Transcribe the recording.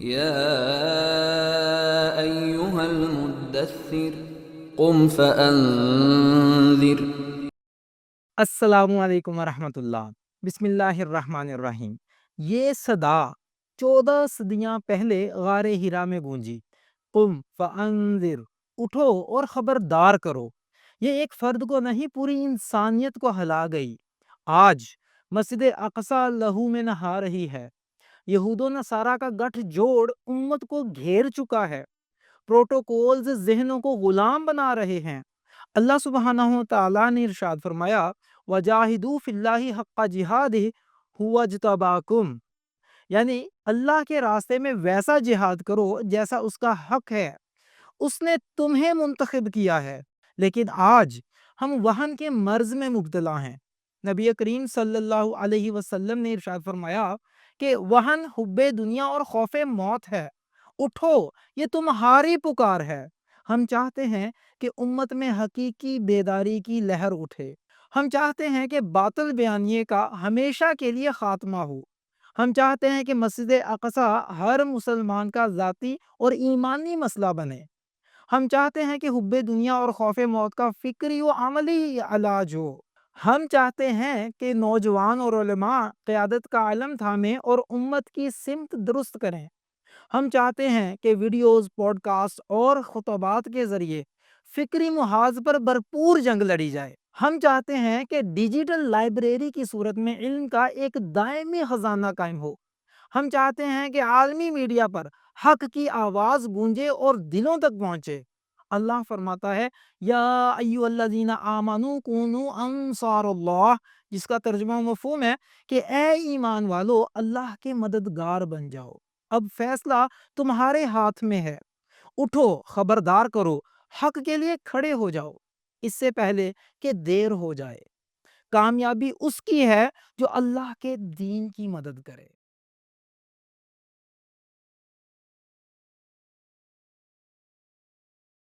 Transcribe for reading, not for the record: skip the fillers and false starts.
يا أيها المدثر قم فأنذر. السلام علیکم ورحمۃ اللہ۔ بسم اللہ الرحمن الرحیم۔ یہ صدا 14 صدیاں پہلے غار ہرا میں گونجی۔ قم فانذر، اٹھو اور خبردار کرو۔ یہ ایک فرد کو نہیں، پوری انسانیت کو ہلا گئی۔ آج مسجد اقصی لہو میں نہا رہی ہے۔ یہود و نصارہ کا گٹھ جوڑ امت کو گھیر چکا ہے۔ پروٹوکولز ذہنوں کو غلام بنا رہے ہیں۔ اللہ سبحانہ و تعالیٰ نے ارشاد فرمایا، وَجَاهِدُوا فِي اللَّهِ حَقَّ جِهَادِهِ هُوَ اجْتَبَاكُمْ، یعنی اللہ کے راستے میں ویسا جہاد کرو جیسا اس کا حق ہے، اس نے تمہیں منتخب کیا ہے۔ لیکن آج ہم وہن کے مرض میں مبتلا ہیں۔ نبی کریم صلی اللہ علیہ وسلم نے ارشاد فرمایا کہ وہن حب دنیا اور خوف موت ہے۔ اٹھو، یہ تمہاری پکار ہے۔ ہم چاہتے ہیں کہ امت میں حقیقی بیداری کی لہر اٹھے۔ ہم چاہتے ہیں کہ باطل بیانیے کا ہمیشہ کے لیے خاتمہ ہو۔ ہم چاہتے ہیں کہ مسجد اقصی ہر مسلمان کا ذاتی اور ایمانی مسئلہ بنے۔ ہم چاہتے ہیں کہ حب دنیا اور خوف موت کا فکری و عملی علاج ہو۔ ہم چاہتے ہیں کہ نوجوان اور علماء قیادت کا علم تھامیں اور امت کی سمت درست کریں۔ ہم چاہتے ہیں کہ ویڈیوز، پوڈ کاسٹ اور خطبات کے ذریعے فکری محاذ پر بھرپور جنگ لڑی جائے۔ ہم چاہتے ہیں کہ ڈیجیٹل لائبریری کی صورت میں علم کا ایک دائمی خزانہ قائم ہو۔ ہم چاہتے ہیں کہ عالمی میڈیا پر حق کی آواز گونجے اور دلوں تک پہنچے۔ اللہ فرماتا ہے، یا ایھا الذین آمنوا کونوا انصار اللہ، جس کا ترجمہ مفہوم ہے کہ اے ایمان والو، اللہ کے مددگار بن جاؤ۔ اب فیصلہ تمہارے ہاتھ میں ہے۔ اٹھو، خبردار کرو، حق کے لیے کھڑے ہو جاؤ، اس سے پہلے کہ دیر ہو جائے۔ کامیابی اس کی ہے جو اللہ کے دین کی مدد کرے۔